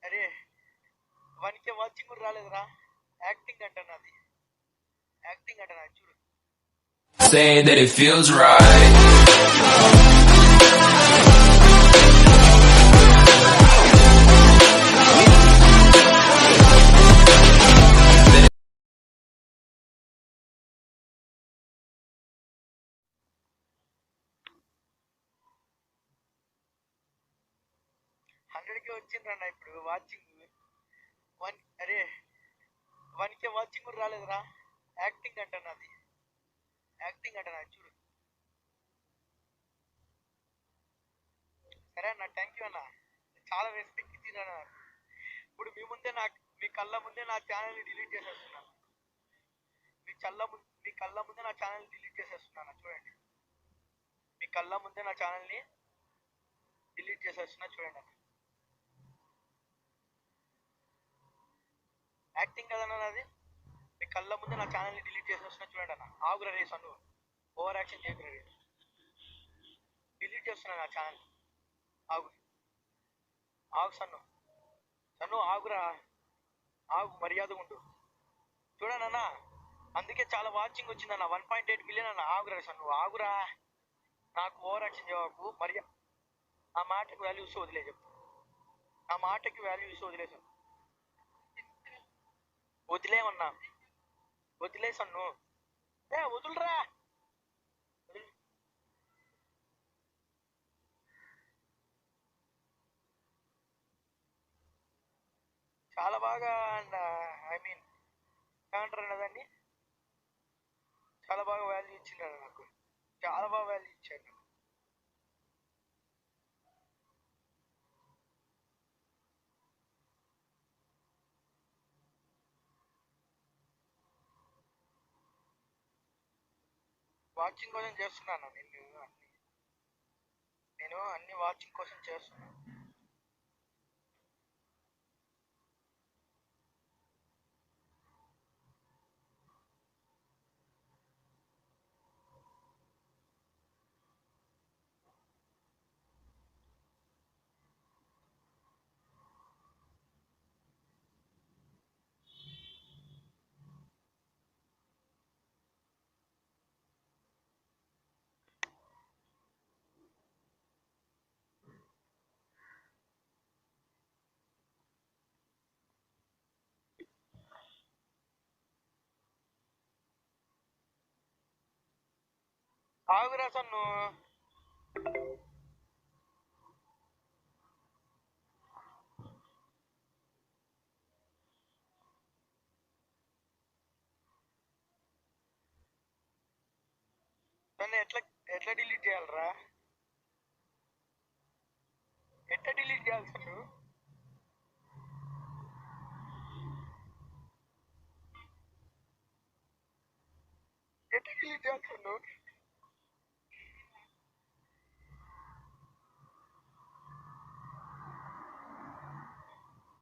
అరే 1K watching కూడా రాలేదురా. Acting అంటాను అది, యాక్టింగ్ అంటాను అది చూడు. Saying that it feels right. హండ్రెడ్కే వచ్చిండ్రన్న ఇప్పుడు వాచింగ్. అరే 1K వాచింగ్ కూడా రాలేదురా. యాక్టింగ్ అంటాను అది, యాక్టింగ్ అంటాను అది చూడు. సరే అన్న, థ్యాంక్ యూ అన్న, చాలా రెస్పెక్ట్ ఇచ్చిందన్న. ఇప్పుడు మీ కళ్ళ ముందే నా ఛానల్ని డిలీట్ చేసేస్తున్నాను. మీ కళ్ళ ముందే నా ఛానల్ని డిలీట్ చేసేస్తున్నాను చూడండి. మీ కళ్ళ ముందే నా ఛానల్ని డిలీట్ చేసేస్తున్నా చూడండి అన్న. యాక్టింగ్ కదన్నా అది. మీ కళ్ళ ముందే నా ఛానల్ని డిలీట్ చేసేస్తున్నా చూడండి అన్న. ఆగురా రే సన్ను, ఓవర్ యాక్షన్ చేయకురా రే. డిలీట్ చేస్తున్నా నా ఛానల్. ఆగు సన్ను, ఆగురా, ఆగు, మర్యాద ఉండు. చూడనన్న, అందుకే చాలా వాచింగ్ వచ్చిందన్న, 1.8 మిలియన్ అన్న. ఆగురా సన్ను, ఆగురా, నాకు ఓవర్ యాక్షన్ చేయకు. ఆ మాటకి వాల్యూ ఇస్తూ వదిలే చెప్పు. ఆ మాటకి వాల్యూ ఇస్తూ వదిలేసాను. వదిలేమన్నా, వదిలేసన్ను. వదులురా. చాలా బాగా ఐ మీన్ ఏమంటారు అన్నదాన్ని, చాలా బాగా వాల్యూ ఇచ్చింది నాకు, చాలా బాగా వాల్యూ ఇచ్చాడు. వాచింగ్ కోసం చేస్తున్నాను నేను అన్ని వాచింగ్ కోసం చేస్తున్నాను. ఆగురా సన్ను. నన్ను ఎట్లా డిలీట్ చేయాలరా? ఎట్లా డిలీట్ చేయాలి సన్ను? ఎట్లా డిలీట్ చేయాలి సన్ను?